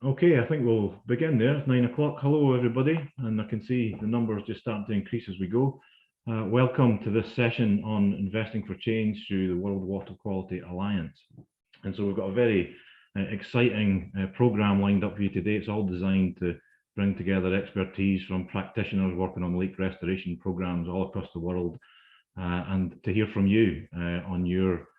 Okay, I think we'll begin there. It's 9 o'clock. Hello, everybody. And I can see the numbers just starting to increase as we go. Welcome to this session on investing for change through the World Water Quality Alliance. And so we've got a very exciting program lined up for you today. It's all designed to bring together expertise from practitioners working on lake restoration programs all across the world, and to hear from you on your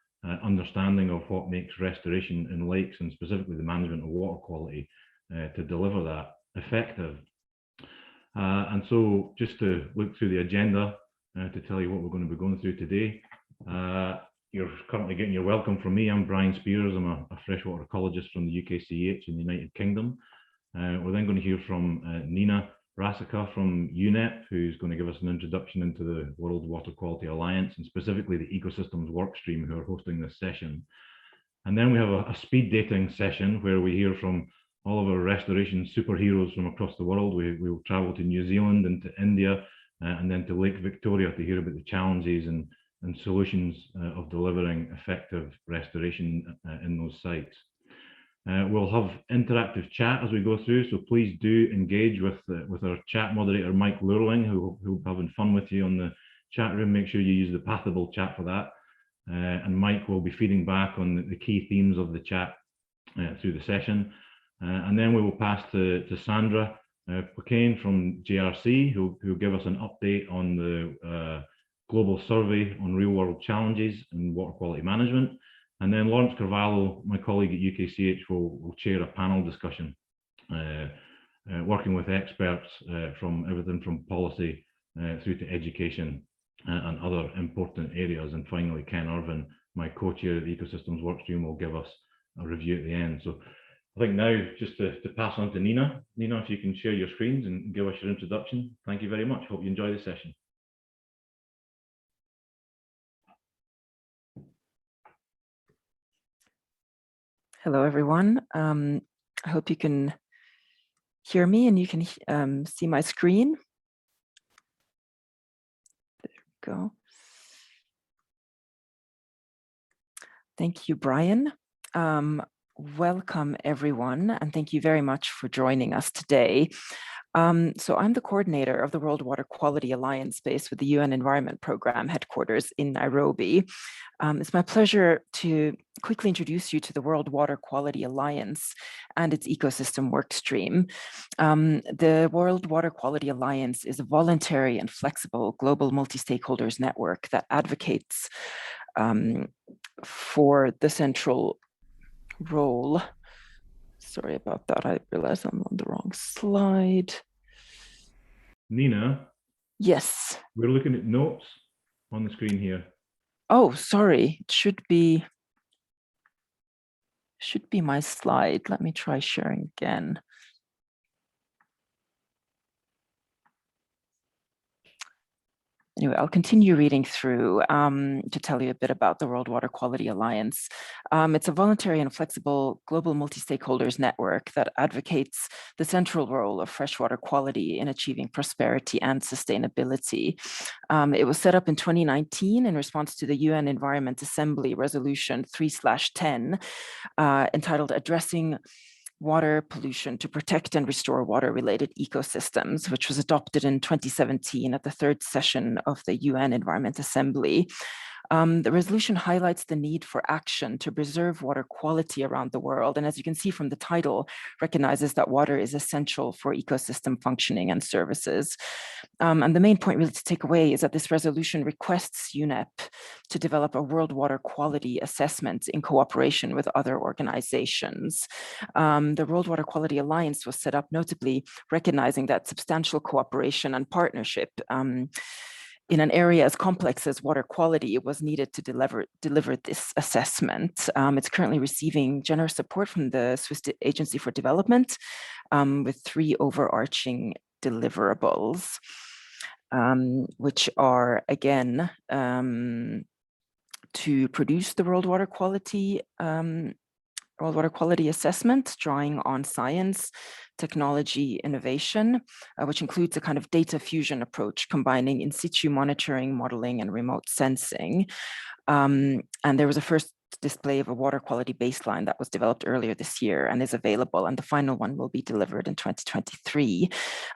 understanding of what makes restoration in lakes and specifically the management of water quality to deliver that effective. And so just to look through the agenda to tell you what we're going to be going through today. You're currently getting your welcome from me. I'm Brian Spears. I'm a freshwater ecologist from the UKCH in the United Kingdom. We're then going to hear from Nina Rasika from UNEP, who's going to give us an introduction into the World Water Quality Alliance and specifically the ecosystems workstream who are hosting this session. And then we have a speed dating session where we hear from all of our restoration superheroes from across the world. We will travel to New Zealand and to India and then to Lake Victoria to hear about the challenges and solutions of delivering effective restoration in those sites. We'll have interactive chat as we go through, so please do engage with our chat moderator, Mike Lurling, who will be having fun with you on the chat room. Make sure you use the Pathable chat for that. And Mike will be feeding back on the key themes of the chat through the session. And then we will pass to Sandra Pocane from JRC, who will give us an update on the global survey on real world challenges in water quality management. And then Lawrence Carvalho, my colleague at UKCH, will chair a panel discussion, working with experts from everything from policy through to education and other important areas. And finally, Ken Irvin, my co-chair of the Ecosystems Workstream, will give us a review at the end. So I think now just to pass on to Nina. Nina, if you can share your screens and give us your introduction. Thank you very much. Hope you enjoy the session. Hello, everyone. I hope you can hear me and you can see my screen. There we go. Thank you, Brian. Welcome, everyone, and thank you very much for joining us today. So I'm the coordinator of the World Water Quality Alliance based with the UN Environment Programme headquarters in Nairobi. It's my pleasure to quickly introduce you to the World Water Quality Alliance and its ecosystem workstream. The World Water Quality Alliance is a voluntary and flexible global multi-stakeholders network that advocates for the central role. Sorry about that. I realized I'm on the wrong slide. Nina? Yes. We're looking at notes on the screen here. Oh, sorry. It should be my slide. Let me try sharing again. Anyway, I'll continue reading through to tell you a bit about the World Water Quality Alliance. It's a voluntary and flexible global multi-stakeholders network that advocates the central role of freshwater quality in achieving prosperity and sustainability. It was set up in 2019 in response to the UN Environment Assembly Resolution 3/10, entitled Addressing Water Pollution to Protect and Restore Water-Related Ecosystems, which was adopted in 2017 at the third session of the UN Environment Assembly. The resolution highlights the need for action to preserve water quality around the world. And as you can see from the title, recognizes that water is essential for ecosystem functioning and services. And the main point really to take away is that this resolution requests UNEP to develop a world water quality assessment in cooperation with other organizations. The World Water Quality Alliance was set up notably recognizing that substantial cooperation and partnership in an area as complex as water quality was needed to deliver this assessment. It's currently receiving generous support from the Swiss Agency for Development with 3 overarching deliverables, which are, again, to produce the World Water Quality assessment, drawing on science, technology, innovation, which includes a kind of data fusion approach, combining in situ monitoring, modeling, and remote sensing. And there was a first display of a water quality baseline that was developed earlier this year and is available, and the final one will be delivered in 2023.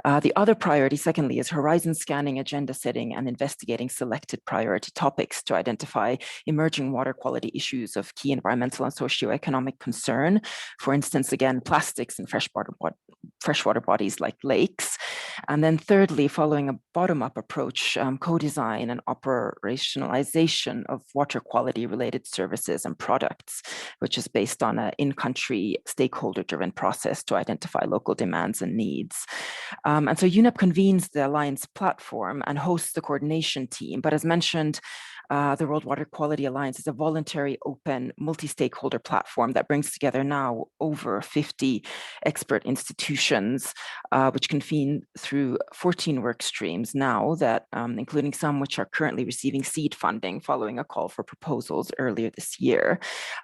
The other priority, secondly, is horizon scanning, agenda setting, and investigating selected priority topics to identify emerging water quality issues of key environmental and socioeconomic concern. For instance, again, plastics in freshwater bodies like lakes. And then thirdly, following a bottom-up approach, co-design and operationalization of water quality related services and products, which is based on an in-country stakeholder-driven process to identify local demands and needs. And so UNEP convenes the Alliance platform and hosts the coordination team. But as mentioned, the World Water Quality Alliance is a voluntary, open, multi-stakeholder platform that brings together now over 50 expert institutions, which convene through 14 work streams now, that including some which are currently receiving seed funding following a call for proposals earlier this year.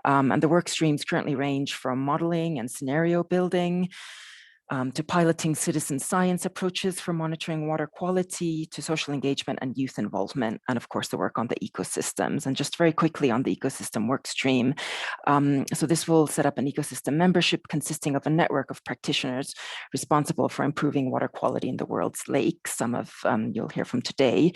And the work streams currently range from modeling and scenario building, to piloting citizen science approaches for monitoring water quality, to social engagement and youth involvement, and of course the work on the ecosystems. And just very quickly on the ecosystem work stream. So this will set up an ecosystem membership consisting of a network of practitioners responsible for improving water quality in the world's lakes. Some of you'll hear from today,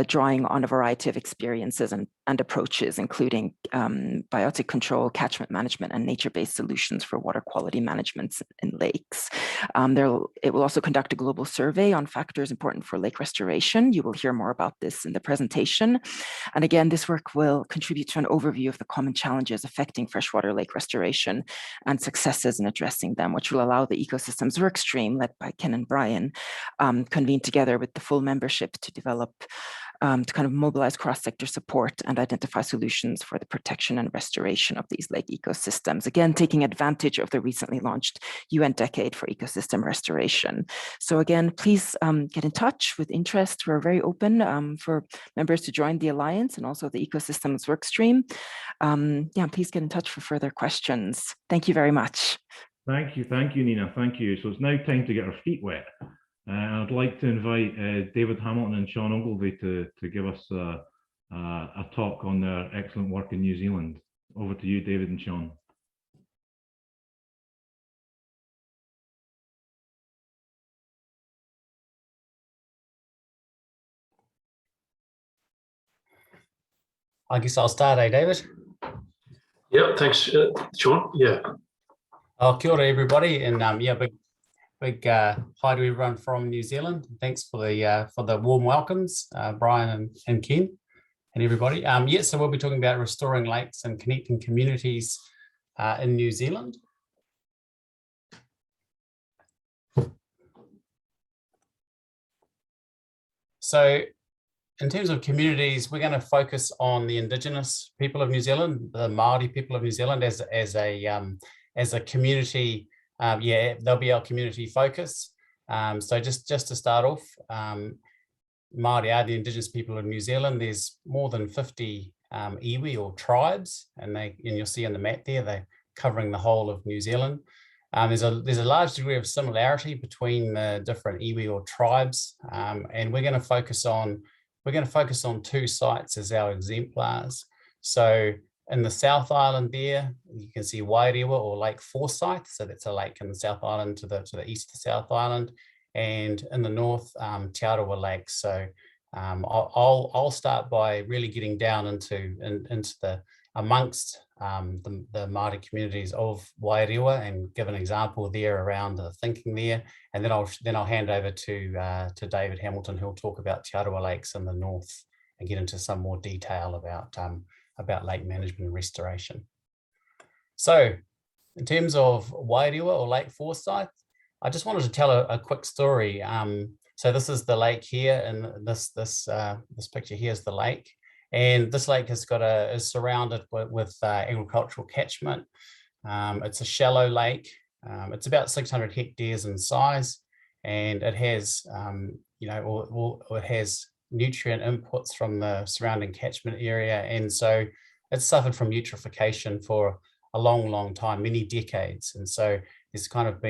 drawing on a variety of experiences and approaches, including biotic control, catchment management, and nature-based solutions for water quality management in lakes. It will also conduct a global survey on factors important for lake restoration. You will hear more about this in the presentation. And again, this work will contribute to an overview of the common challenges affecting freshwater lake restoration and successes in addressing them, which will allow the ecosystems work stream, led by Ken and Brian, convene together with the full membership to develop to kind of mobilize cross-sector support and identify solutions for the protection and restoration of these lake ecosystems. Again, taking advantage of the recently launched UN Decade for Ecosystem Restoration. So again, please get in touch with interest. We're very open for members to join the Alliance and also the Ecosystems Workstream. Yeah, please get in touch for further questions. Thank you very much. Thank you, Nina, thank you. So it's now time to get our feet wet. I'd like to invite David Hamilton and Sean Ogilvie to give us a talk on their excellent work in New Zealand. Over to you, David and Sean. I guess I'll start, David? Yeah, thanks, Sean. Yeah. Kia ora, everybody, and yeah, big hi to everyone from New Zealand. Thanks for the warm welcomes, Brian and Ken and everybody. Yeah, so we'll be talking about restoring lakes and connecting communities in New Zealand. So in terms of communities, we're going to focus on the Indigenous people of New Zealand, the Māori people of New Zealand as a community. Yeah, they'll be our community focus. So just to start off, Māori are the Indigenous people of New Zealand. There's more than 50 iwi or tribes, and you'll see on the map there, they're covering the whole of New Zealand. There's a large degree of similarity between the different iwi or tribes, and we're going to focus on two sites as our exemplars. So in the South Island there, you can see Wairewa or Lake Forsyth. So that's a lake in the South Island to the east of South Island. And in the north, Te Arawa Lake. So I'll start by really getting down into amongst the Māori communities of Wairewa and give an example there around the thinking there. And then I'll hand over to David Hamilton, who'll talk about Te Arawa Lakes in the north and get into some more detail about lake management and restoration. So in terms of Wairewa or Lake Forsyth, I just wanted to tell a quick story. So this is the lake here, and this picture here is the lake. And this lake is surrounded with agricultural catchment. It's a shallow lake. It's about 600 hectares in size, and it has, it has nutrient inputs from the surrounding catchment area. And so it's suffered from eutrophication for a long time, many decades. And so it's kind of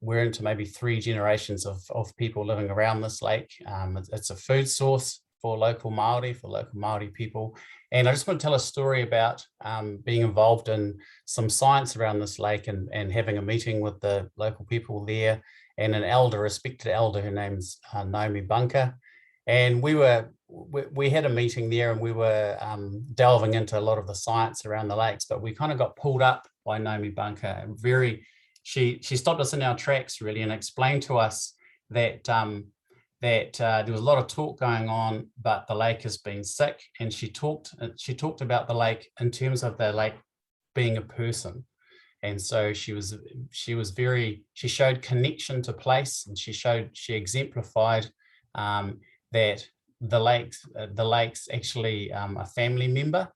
we're into maybe 3 generations of people living around this lake. It's a food source for local Māori people. And I just want to tell a story about being involved in some science around this lake and having a meeting with the local people there and an elder, a respected elder, her name's Naomi Bunker. And we had a meeting there and we were delving into a lot of the science around the lakes, but we kind of got pulled up by Naomi Bunker. She stopped us in our tracks really and explained to us that there was a lot of talk going on, but the lake has been sick. And she talked about the lake in terms of the lake being a person. And so she showed connection to place, and she exemplified that the lake's actually a family member.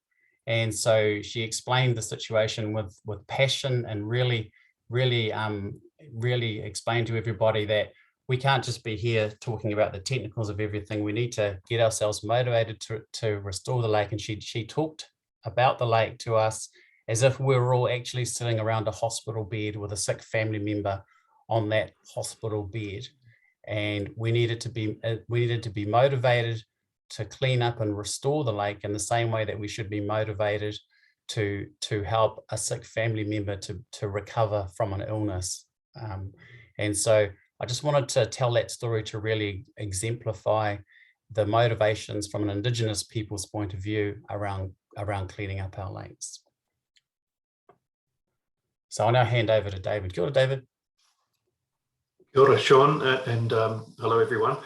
And so she explained the situation with passion and really explained to everybody that we can't just be here talking about the technicals of everything. We need to get ourselves motivated to restore the lake. And she talked about the lake to us as if we were all actually sitting around a hospital bed with a sick family member on that hospital bed. And we needed to be motivated to clean up and restore the lake in the same way that we should be motivated to help a sick family member to recover from an illness. And so I just wanted to tell that story to really exemplify the motivations from an Indigenous people's point of view around cleaning up our lakes. So I'll now hand over to David. Kia ora, David. Kia ora, Sean, and hello, everyone.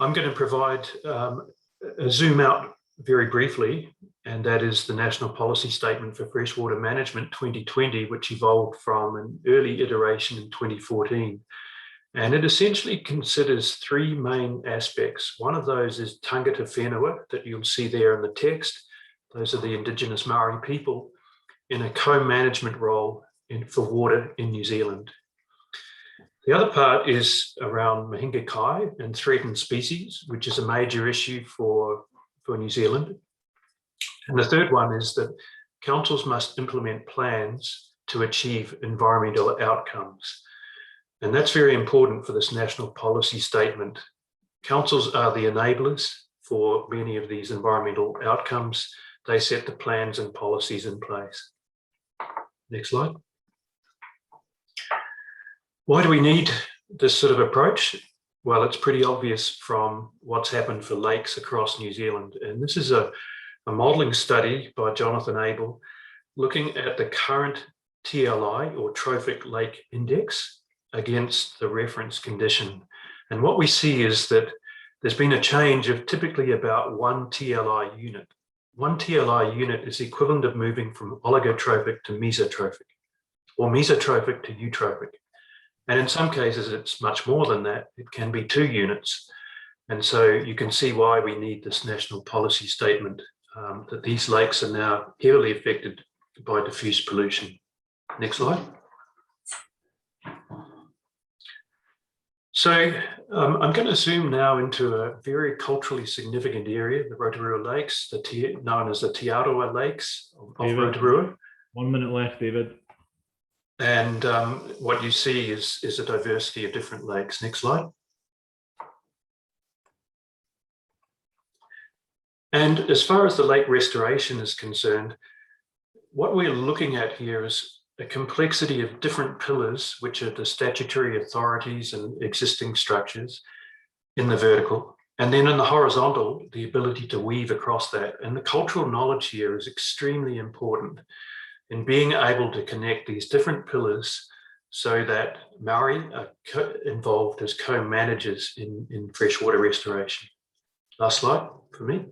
I'm going to provide a zoom out very briefly, and that is the National Policy Statement for Freshwater Management 2020, which evolved from an early iteration in 2014. And it essentially considers three main aspects. One of those is tangata whenua, that you'll see there in the text. Those are the Indigenous Maori people in a co-management role for water in New Zealand. The other part is around Mahinga Kai and threatened species, which is a major issue for New Zealand. And the third one is that councils must implement plans to achieve environmental outcomes. And that's very important for this national policy statement. Councils are the enablers for many of these environmental outcomes. They set the plans and policies in place. Next slide. Why do we need this sort of approach? Well, it's pretty obvious from what's happened for lakes across New Zealand. And this is a modelling study by Jonathan Abel looking at the current TLI, or Trophic Lake Index, against the reference condition. And what we see is that there's been a change of typically about 1 TLI unit. 1 TLI unit is the equivalent of moving from oligotrophic to mesotrophic, or mesotrophic to eutrophic. And in some cases, it's much more than that. It can be 2 units. And so you can see why we need this national policy statement, that these lakes are now heavily affected by diffuse pollution. Next slide. So I'm going to zoom now into a very culturally significant area, the Rotorua Lakes, known as the Te Aroha Lakes of Rotorua. 1 minute left, David. And what you see is a diversity of different lakes. Next slide. And as far as the lake restoration is concerned, what we're looking at here is a complexity of different pillars, which are the statutory authorities and existing structures in the vertical. And then in the horizontal, the ability to weave across that. And the cultural knowledge here is extremely important in being able to connect these different pillars so that Maori are involved as co-managers in freshwater restoration. Last slide for me.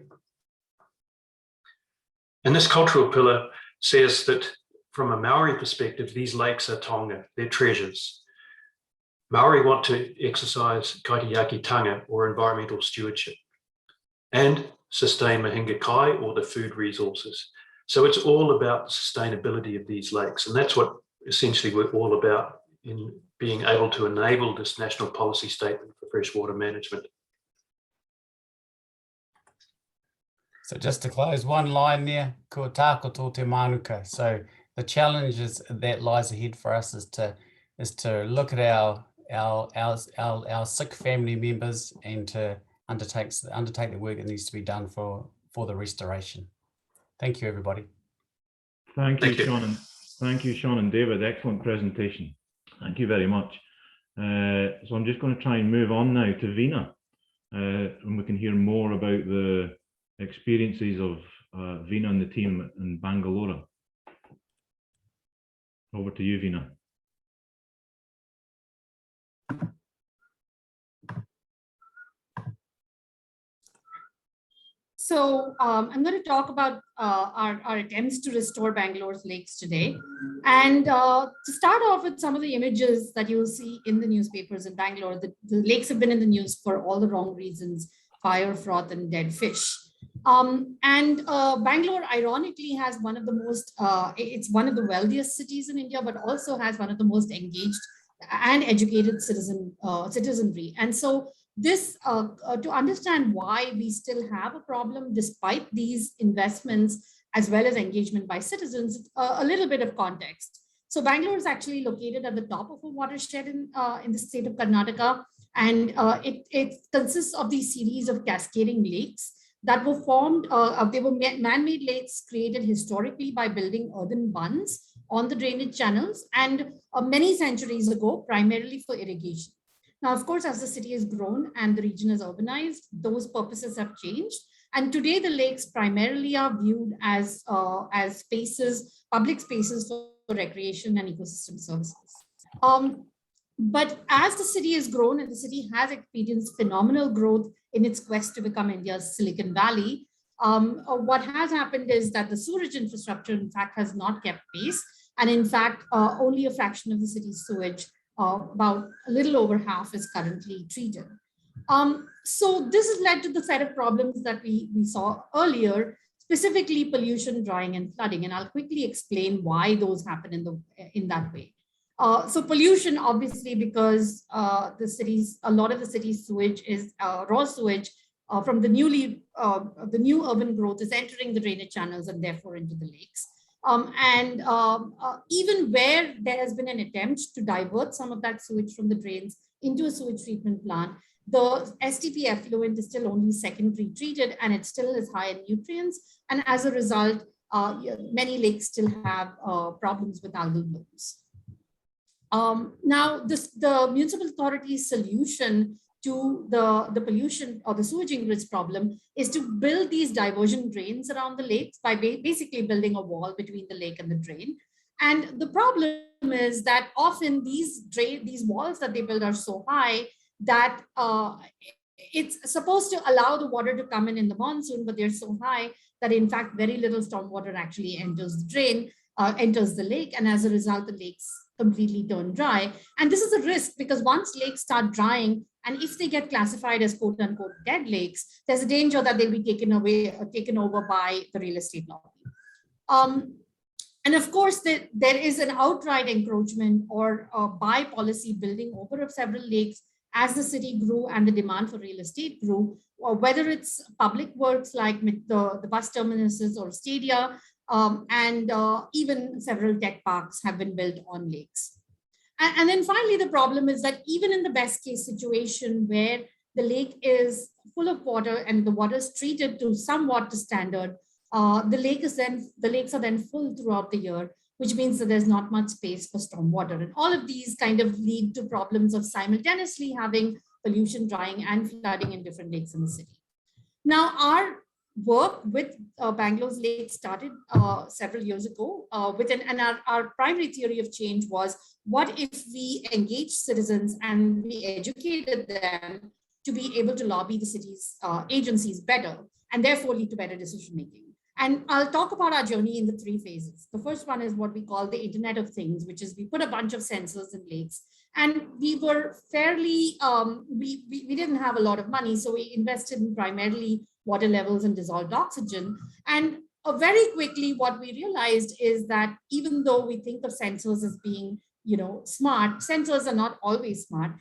And this cultural pillar says that from a Maori perspective, these lakes are tonga, they're treasures. Maori want to exercise kaitiakitanga, or environmental stewardship, and sustain Mahinga Kai, or the food resources. So it's all about the sustainability of these lakes. And that's what essentially we're all about in being able to enable this national policy statement for freshwater management. So just to close, one line there, kua tākoto te manuka. So the challenge that lies ahead for us is to look at our sick family members and to undertake the work that needs to be done for the restoration. Thank you, everybody. Thank you, Thank you. Sean. Thank you, Sean and David. Excellent presentation. Thank you very much. So I'm just going to try and move on now to Veena, and we can hear more about the experiences of Veena and the team in Bangalore. Over to you, Veena. So I'm going to talk about our attempts to restore Bangalore's lakes today. And to start off with some of the images that you'll see in the newspapers in Bangalore, the lakes have been in the news for all the wrong reasons: fire, froth, and dead fish. Bangalore, ironically, has one of the most, it's one of the wealthiest cities in India, but also has one of the most engaged and educated citizenry. And so this, to understand why we still have a problem despite these investments, as well as engagement by citizens, a little bit of context. So Bangalore is actually located at the top of a watershed in the state of Karnataka, and it consists of these series of cascading lakes that were formed. They were man-made lakes created historically by building earthen bunds on the drainage channels, and many centuries ago, primarily for irrigation. Now, of course, as the city has grown and the region is urbanized, those purposes have changed. And today the lakes primarily are viewed as spaces, public spaces for recreation and ecosystem services. But as the city has grown and the city has experienced phenomenal growth in its quest to become India's Silicon Valley, what has happened is that the sewerage infrastructure, in fact, has not kept pace. And in fact, only a fraction of the city's sewage, about a little over half, is currently treated. So this has led to the set of problems that we saw earlier, specifically pollution, drying, and flooding. And I'll quickly explain why those happen in that way. So pollution, obviously, because a lot of the city's sewage is raw sewage from the new urban growth is entering the drainage channels and therefore into the lakes. Even where there has been an attempt to divert some of that sewage from the drains into a sewage treatment plant, the STP effluent is still only secondary treated, and it still is high in nutrients. And as a result, many lakes still have problems with algal blooms. Now, the municipal authority's solution to the pollution or the sewage ingress problem is to build these diversion drains around the lakes by basically building a wall between the lake and the drain. And the problem is that often these walls that they build are so high that it's supposed to allow the water to come in the monsoon, but they're so high that in fact very little stormwater actually enters the drain, enters the lake, and as a result the lakes completely turn dry. And this is a risk because once lakes start drying, and if they get classified as quote unquote dead lakes, there's a danger that they'll be taken over by the real estate lobby. And of course, there is an outright encroachment or by policy building over of several lakes as the city grew and the demand for real estate grew, or whether it's public works like the bus terminuses or stadia, and even several tech parks have been built on lakes. And then finally, the problem is that even in the best case situation where the lake is full of water and the water is treated to somewhat to standard, the lakes are then full throughout the year, which means that there's not much space for stormwater. And all of these kind of lead to problems of simultaneously having pollution, drying, and flooding in different lakes in the city. Now, our work with Bangalore's lake started several years ago and our primary theory of change was, what if we engage citizens and we educated them to be able to lobby the city's agencies better and therefore lead to better decision making. And I'll talk about our journey in the 3 phases. The first one is what we call the Internet of Things, which is we put a bunch of sensors in lakes, and we were fairly, we didn't have a lot of money, so we invested in primarily water levels and dissolved oxygen. And very quickly, what we realized is that even though we think of sensors as being, smart, sensors are not always smart.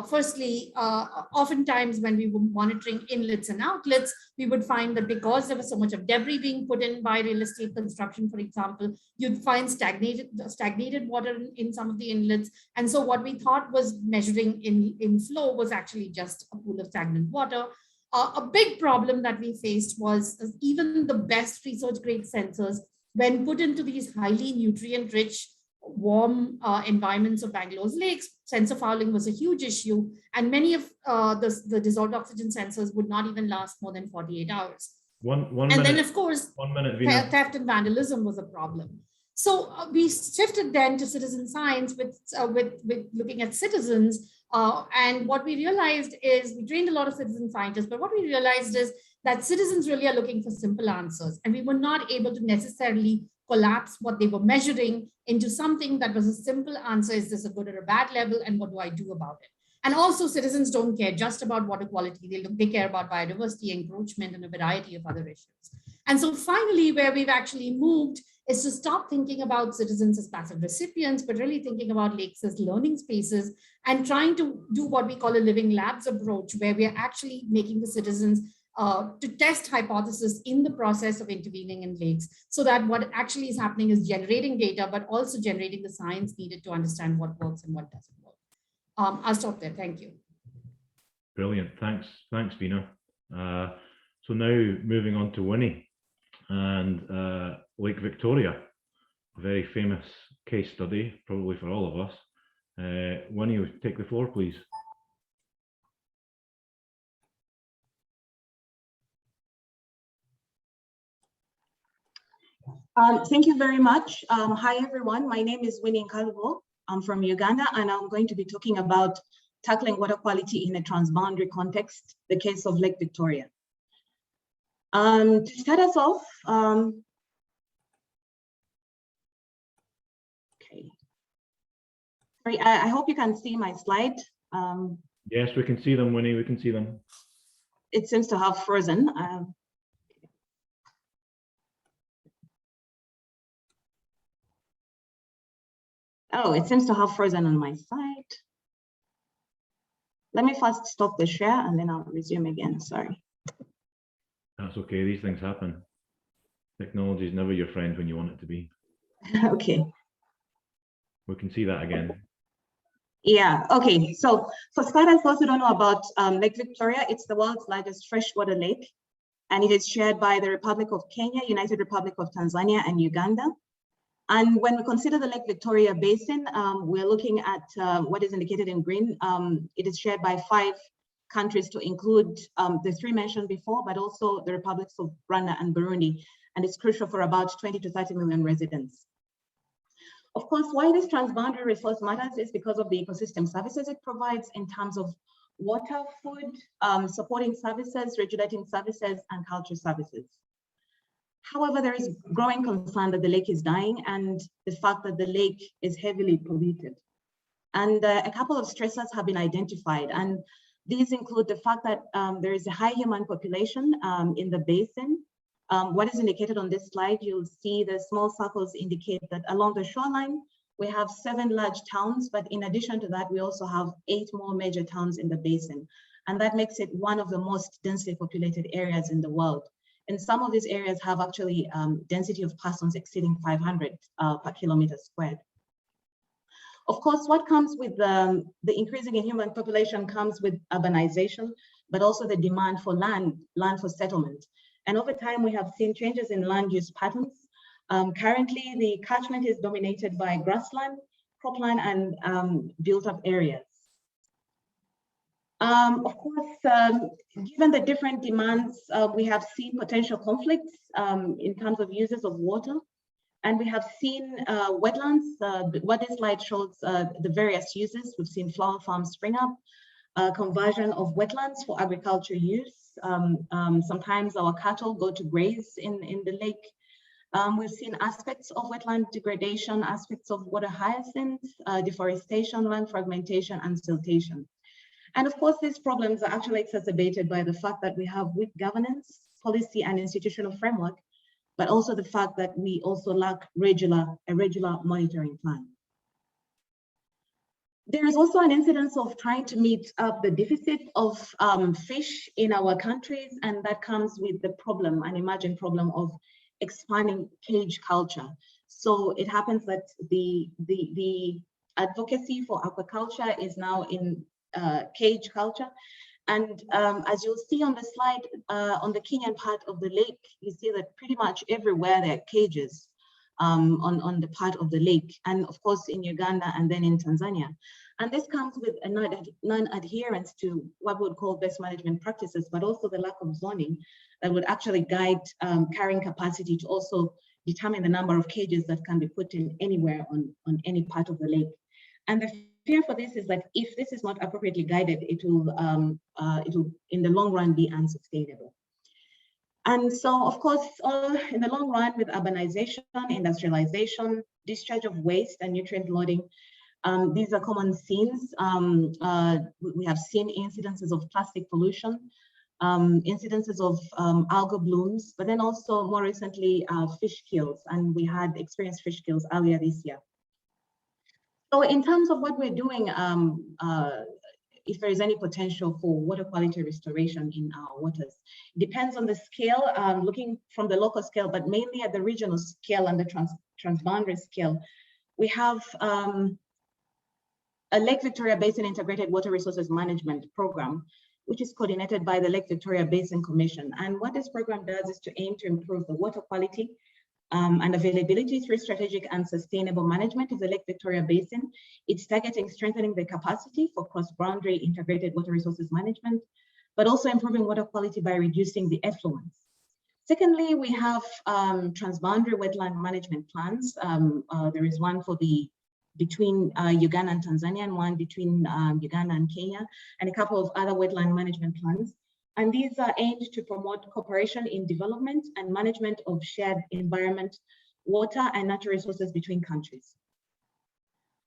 Firstly, oftentimes when we were monitoring inlets and outlets, we would find that because there was so much of debris being put in by real estate construction, for example, you'd find stagnated water in some of the inlets. And so what we thought was measuring in flow was actually just a pool of stagnant water. A big problem that we faced was even the best research grade sensors, when put into these highly nutrient rich, warm environments of Bangalore's lakes, sensor fouling was a huge issue. And many of the dissolved oxygen sensors would not even last more than 48 hours. One and minute, then, of course, 1 minute, Veena. theft and vandalism was a problem. So we shifted then to citizen science with looking at citizens. And what we realized is we trained a lot of citizen scientists, but what we realized is that citizens really are looking for simple answers. And we were not able to necessarily collapse what they were measuring into something that was a simple answer. Is this a good or a bad level? And what do I do about it? And also citizens don't care just about water quality. They care about biodiversity, encroachment, and a variety of other issues. And so finally, where we've actually moved is to stop thinking about citizens as passive recipients, but really thinking about lakes as learning spaces and trying to do what we call a living labs approach, where we are actually making the citizens to test hypotheses in the process of intervening in lakes, so that what actually is happening is generating data, but also generating the science needed to understand what works and what doesn't work. I'll stop there. Thank you. Brilliant. Thanks, Veena. So now moving on to Winnie and Lake Victoria, a very famous case study, probably for all of us. Winnie, take the floor, please. Thank you very much. Hi, everyone. My name is Winnie Nkalubo. I'm from Uganda, and I'm going to be talking about tackling water quality in a transboundary context, the case of Lake Victoria. To start us off, okay. Sorry, I hope you can see my slide. Yes, we can see them, Winnie, we can see them. It seems to have frozen. Oh, it seems to have frozen on my side. Let me first stop the share and then I'll resume again, sorry. That's okay, these things happen. Technology is never your friend when you want it to be. Okay. We can see that again. Yeah, okay. So for starters, those who don't know about Lake Victoria, it's the world's largest freshwater lake, and it is shared by the Republic of Kenya, United Republic of Tanzania, and Uganda. And when we consider the Lake Victoria Basin, we're looking at what is indicated in green. It is shared by 5 countries, to include the 3 mentioned before, but also the republics of Rwanda and Burundi. And it's crucial for about 20 to 30 million residents. Of course, why this transboundary resource matters is because of the ecosystem services it provides in terms of water, food, supporting services, regulating services, and culture services. However, there is growing concern that the lake is dying and the fact that the lake is heavily polluted. And a couple of stressors have been identified, and these include the fact that there is a high human population in the basin. What is indicated on this slide, you'll see the small circles indicate that along the shoreline, we have 7 large towns, but in addition to that, we also have 8 more major towns in the basin. And that makes it one of the most densely populated areas in the world. And some of these areas have actually density of persons exceeding 500 per kilometer squared. Of course, what comes with the increasing in human population comes with urbanization, but also the demand for land for settlement. And over time, we have seen changes in land use patterns. Currently, the catchment is dominated by grassland, cropland, and built-up areas. Of course, given the different demands, we have seen potential conflicts in terms of uses of water. And we have seen wetlands. What this slide shows the various uses. We've seen flower farms spring up, conversion of wetlands for agriculture use. Sometimes our cattle go to graze in the lake. We've seen aspects of wetland degradation, aspects of water hyacinth, deforestation, land fragmentation, and siltation. And of course, these problems are actually exacerbated by the fact that we have weak governance, policy, and institutional framework, but also the fact that we also lack a regular monitoring plan. There is also an incidence of trying to meet up the deficit of fish in our countries, and that comes with the problem, an emerging problem of expanding cage culture. So it happens that the advocacy for aquaculture is now in cage culture, And as you'll see on the slide, on the Kenyan part of the lake, you see that pretty much everywhere there are cages on the part of the lake, and of course in Uganda and then in Tanzania. And this comes with a non-adherence to what we would call best management practices, but also the lack of zoning that would actually guide carrying capacity to also determine the number of cages that can be put in anywhere on any part of the lake. And the fear for this is that if this is not appropriately guided, it will in the long run be unsustainable. And so, of course, in the long run, with urbanization, industrialization, discharge of waste and nutrient loading, these are common scenes. We have seen incidences of plastic pollution, incidences of algal blooms, but then also more recently fish kills, and we had experienced fish kills earlier this year. So in terms of what we're doing, if there is any potential for water quality restoration in our waters, it depends on the scale, looking from the local scale, but mainly at the regional scale and the transboundary scale. We have a Lake Victoria Basin Integrated Water Resources Management Program, which is coordinated by the Lake Victoria Basin Commission. And what this program does is to aim to improve the water quality and availability through strategic and sustainable management of the Lake Victoria Basin. It's targeting strengthening the capacity for cross-boundary integrated water resources management, but also improving water quality by reducing the effluents. Secondly, we have transboundary wetland management plans. There is one for between Uganda and Tanzania, and one between Uganda and Kenya, and a couple of other wetland management plans. And these are aimed to promote cooperation in development and management of shared environment, water and natural resources between countries.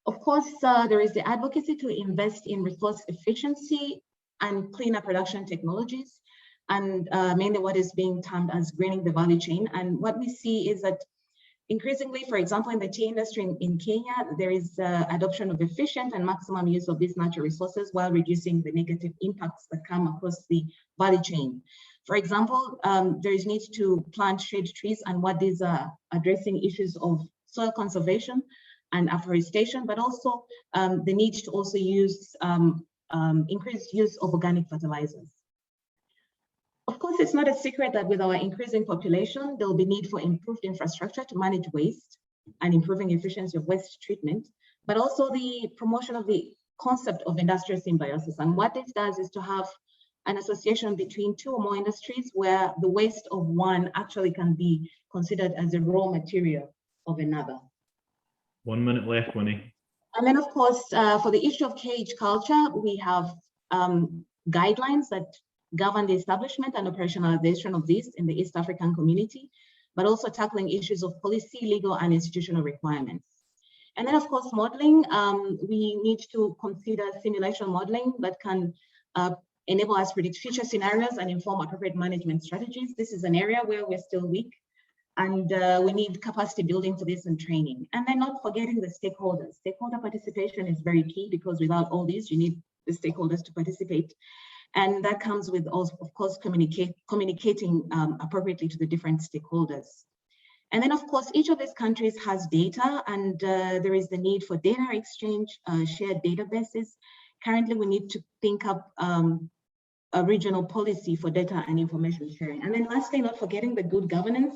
Of course, there is the advocacy to invest in resource efficiency and cleaner production technologies, and mainly what is being termed as greening the value chain. And what we see is that increasingly, for example, in the tea industry in Kenya, there is adoption of efficient and maximum use of these natural resources while reducing the negative impacts that come across the value chain. For example, there is need to plant shade trees, and what these are addressing issues of soil conservation and afforestation, but also the need to also use increased use of organic fertilizers. Of course, it's not a secret that with our increasing population, there will be need for improved infrastructure to manage waste and improving efficiency of waste treatment, but also the promotion of the concept of industrial symbiosis. And what this does is to have an association between two or more industries where the waste of one actually can be considered as a raw material of another. 1 minute left, Winnie. And then, of course, for the issue of cage culture, we have guidelines that govern the establishment and operationalization of this in the East African community, but also tackling issues of policy, legal, and institutional requirements. And then, of course, modeling. We need to consider simulation modeling that can enable us to predict future scenarios and inform appropriate management strategies. This is an area where we're still weak, and we need capacity building for this and training. And then not forgetting the stakeholders. Stakeholder participation is very key, because without all these, you need the stakeholders to participate. And that comes with also, of course, communicating appropriately to the different stakeholders. And then, of course, each of these countries has data, and there is the need for data exchange, shared databases. Currently, we need to think up a regional policy for data and information sharing. And then lastly, not forgetting the good governance.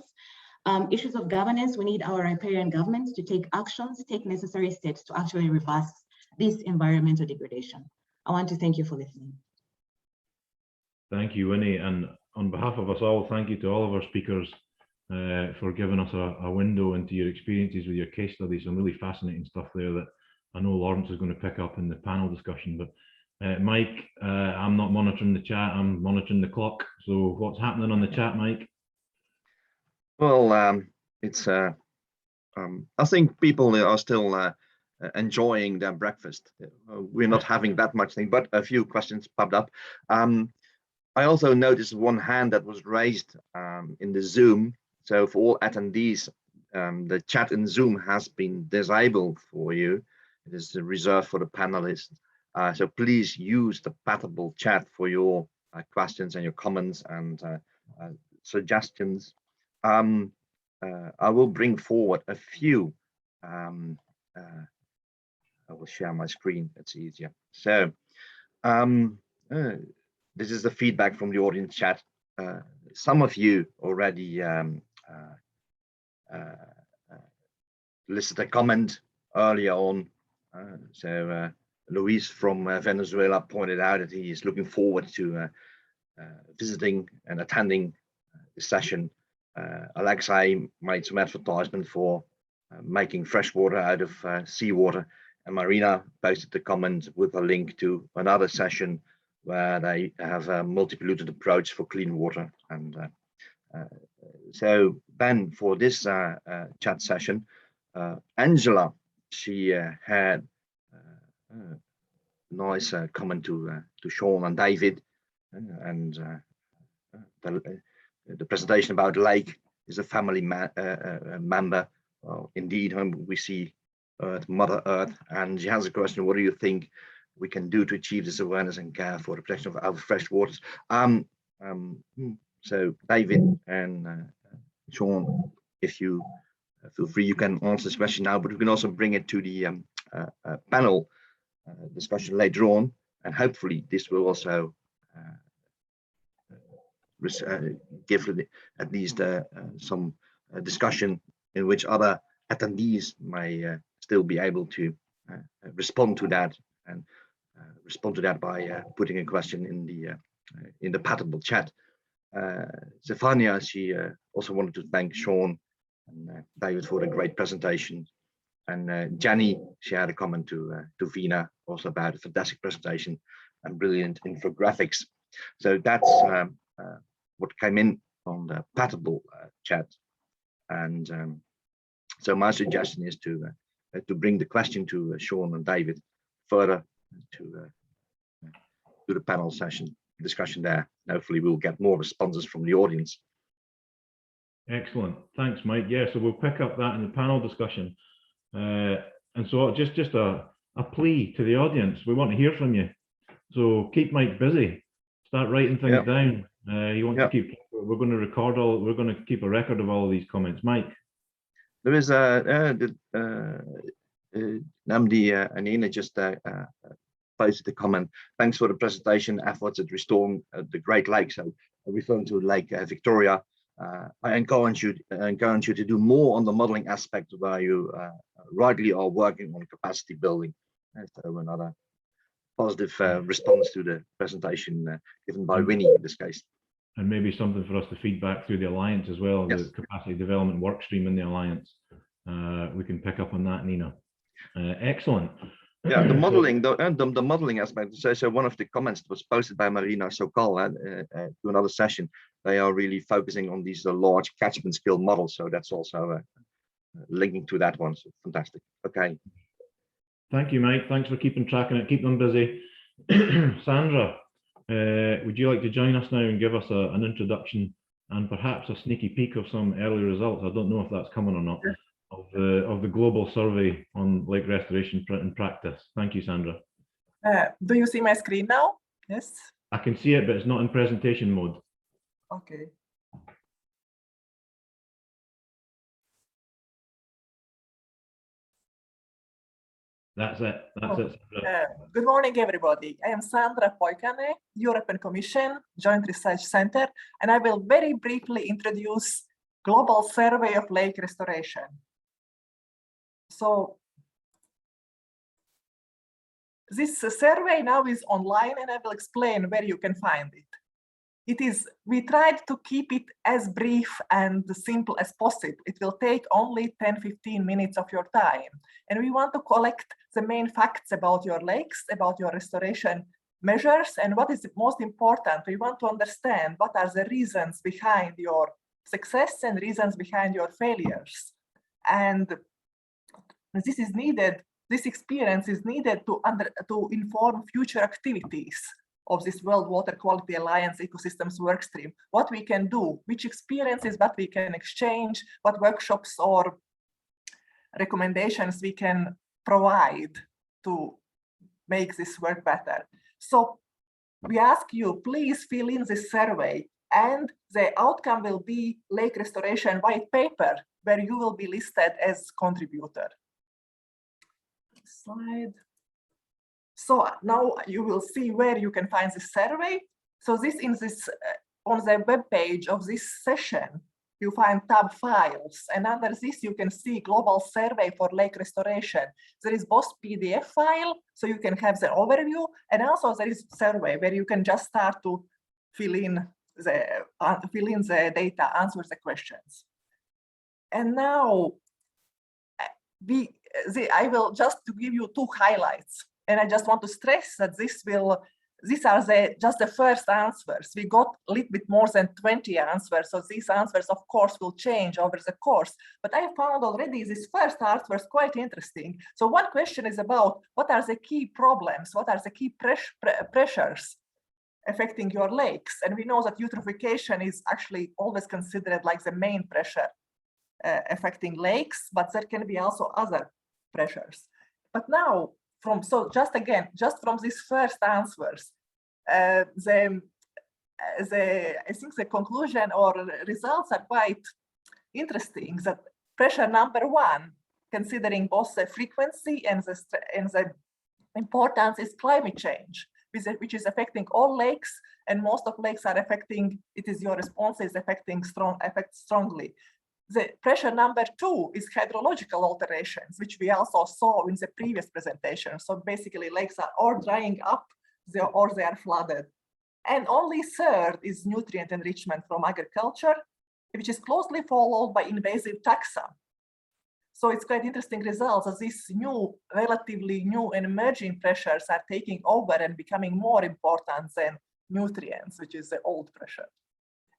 Issues of governance, we need our riparian governments to take actions, take necessary steps to actually reverse this environmental degradation. I want to thank you for listening. Thank you, Winnie. And on behalf of us all, thank you to all of our speakers for giving us a window into your experiences with your case studies. Some really fascinating stuff there that I know Lawrence is going to pick up in the panel discussion. But Mike, I'm not monitoring the chat, I'm monitoring the clock. So what's happening on the chat, Mike? Well, it's I think people are still enjoying their breakfast. We're not having that much thing, but a few questions popped up. I also noticed one hand that was raised in the Zoom. So for all attendees, the chat in Zoom has been disabled for you. It is reserved for the panelists. So please use the Pattable chat for your questions and your comments and suggestions. I will bring forward a few. I will share my screen, it's easier. So this is the feedback from the audience chat. Some of you already listed a comment earlier on. So Luis from Venezuela pointed out that he is looking forward to visiting and attending the session. Alexei made some advertisement for making fresh water out of seawater, and Marina posted the comment with a link to another session where they have a multi-polluted approach for clean water. And so then for this chat session, Angela, she had a nice comment to Sean and David, and the presentation about Lake is a family member. Well, indeed, we see Earth, Mother Earth, and she has a question: what do you think we can do to achieve this awareness and care for the protection of our fresh waters? So David and Sean, if you feel free, you can answer this question now, but we can also bring it to the panel discussion later on, and hopefully this will also give at least some discussion in which other attendees may still be able to respond to that, and respond to that by putting a question in the Patable chat. Stefania, she also wanted to thank Sean and David for the great presentation. And Jenny, she had a comment to Vina also about a fantastic presentation and brilliant infographics. So that's what came in on the Patable chat. And so my suggestion is to bring the question to Sean and David further to the panel session discussion there. Hopefully we'll get more responses from the audience. Excellent, thanks, Mike. Yeah, so we'll pick up that in the panel discussion. And so just a plea to the audience. We want to hear from you. So keep Mike busy. Start writing things down. You want to keep. We're going to record all. We're going to keep a record of all of these comments. Mike. There is Namdi Anina just posted a comment. Thanks for the presentation efforts at restoring the Great Lakes. So referring to Lake Victoria. I encourage you to do more on the modeling aspect where you rightly are working on capacity building. So another positive response to the presentation given by Winnie in this case. And maybe something for us to feedback through the Alliance as well, yes. The capacity development work stream in the Alliance. We can pick up on that, Nina. Excellent. Yeah, the modeling, the modeling aspect. So one of the comments that was posted by Marina Sokal to another session, they are really focusing on these large catchment scale models. So that's also linking to that one. So fantastic. Okay. Thank you, Mike. Thanks for keeping track of it. Keep them busy. Sandra, would you like to join us now and give us an introduction and perhaps a sneaky peek of some early results? I don't know if that's coming or not. Of the global survey on lake restoration in practice. Thank you, Sandra. Do you see my screen now? Yes. I can see it, but it's not in presentation mode. Okay. That's it. That's it. Good morning, everybody. I am Sandra Poikane, European Commission Joint Research Center, and I will very briefly introduce Global Survey of Lake Restoration. So this survey now is online, and I will explain where you can find it. We tried to keep it as brief and simple as possible. It will take only 10-15 minutes of your time. And we want to collect the main facts about your lakes, about your restoration measures, and what is most important, we want to understand what are the reasons behind your success and reasons behind your failures. And this is needed, this experience is needed to inform future activities of this World Water Quality Alliance Ecosystems Workstream. What we can do, which experiences, what we can exchange, what workshops or recommendations we can provide to make this work better. So we ask you, please fill in this survey, and the outcome will be Lake Restoration White Paper, where you will be listed as contributor. Slide. So now you will see where you can find the survey. So this on the web page of this session, you find tab files, and under this you can see global survey for lake restoration. There is both PDF file, so you can have the overview, and also there is survey where you can just start to fill in the data, answer the questions. And now I will just to give you 2 highlights, and I just want to stress that these are just the first answers. We got a little bit more than 20 answers, so these answers, of course, will change over the course. But I found already these first answers quite interesting. So one question is about what are the key problems, what are the key pressures affecting your lakes? And we know that eutrophication is actually always considered like the main pressure affecting lakes, but there can be also other pressures. But now, just from these first answers, I think the conclusion or results are quite interesting. That pressure number 1, considering both the frequency and the importance, is climate change, which is affecting all lakes, and most of lakes are affecting. It is your response is affecting strongly. The pressure number 2 is hydrological alterations, which we also saw in the previous presentation. So basically lakes are or drying up or they are flooded. And only 3rd is nutrient enrichment from agriculture, which is closely followed by invasive taxa. So it's quite interesting results as these relatively new and emerging pressures are taking over and becoming more important than nutrients, which is the old pressure.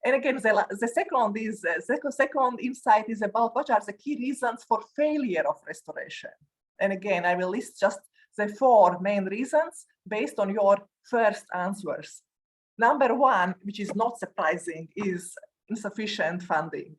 And again, the second insight is about what are the key reasons for failure of restoration. And again, I will list just the 4 main reasons based on your first answers. Number 1, which is not surprising, is insufficient funding.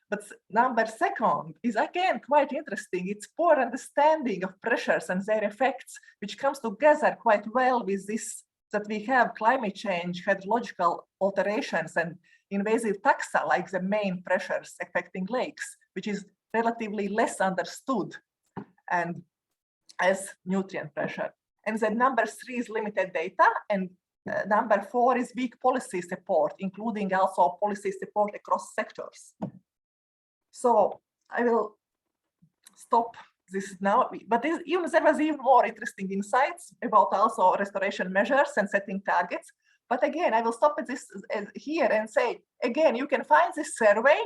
But number 2 is again quite interesting. It's poor understanding of pressures and their effects, which comes together quite well with this, that we have climate change, hydrological alterations, and invasive taxa like the main pressures affecting lakes, which is relatively less understood and as nutrient pressure. And then number 3 is limited data, and number 4 is weak policy support, including also policy support across sectors. So I will stop this now, but there was even more interesting insights about also restoration measures and setting targets. But again, I will stop at this here and say, again, you can find this survey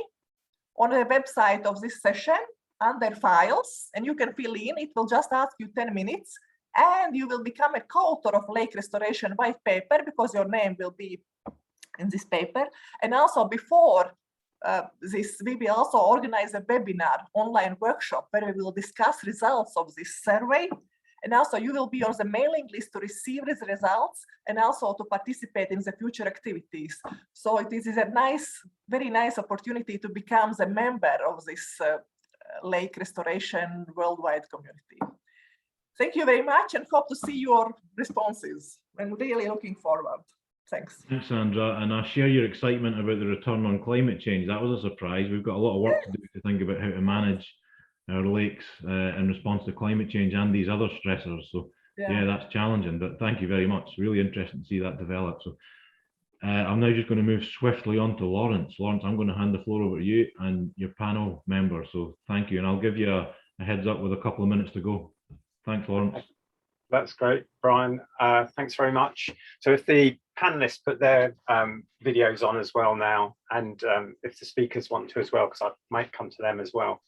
on the website of this session under files, and you can fill in. It will just ask you 10 minutes, and you will become a co-author of Lake Restoration White Paper because your name will be in this paper. And also before this, we will also organize a webinar online workshop where we will discuss results of this survey. And also you will be on the mailing list to receive these results and also to participate in the future activities. So it is a very nice opportunity to become the member of this lake restoration worldwide community. Thank you very much and hope to see your responses. I'm really looking forward. Thanks. Thanks, Sandra. And I share your excitement about the return on climate change. That was a surprise. We've got a lot of work to do to think about how to manage our lakes in response to climate change and these other stressors. So yeah, that's challenging, but thank you very much. Really interesting to see that develop. So I'm now just going to move swiftly on to Lawrence. Lawrence, I'm going to hand the floor over to you and your panel member. So thank you. And I'll give you a heads up with a couple of minutes to go. Thanks, Lawrence. That's great, Brian. Thanks very much. So if the panelists put their videos on as well now, and if the speakers want to as well, because I might come to them as well.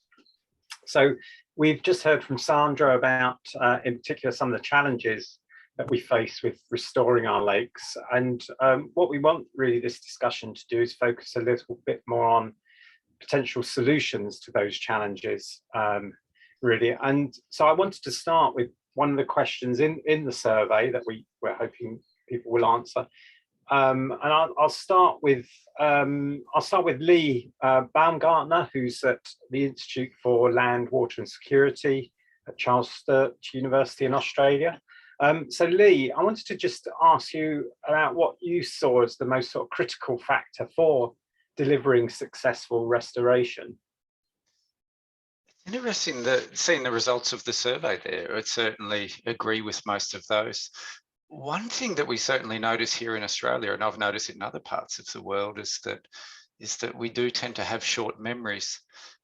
So we've just heard from Sandra about, in particular, some of the challenges that we face with restoring our lakes. And what we want really this discussion to do is focus a little bit more on potential solutions to those challenges, really. And so I wanted to start with one of the questions in the survey that we're hoping people will answer. And I'll start with Lee Baumgartner, who's at the Institute for Land, Water and Security at Charles Sturt University in Australia. So Lee, I wanted to just ask you about what you saw as the most sort of critical factor for delivering successful restoration. Interesting seeing the results of the survey there. I'd certainly agree with most of those. one thing that we certainly notice here in Australia, and I've noticed in other parts of the world, is that we do tend to have short memories.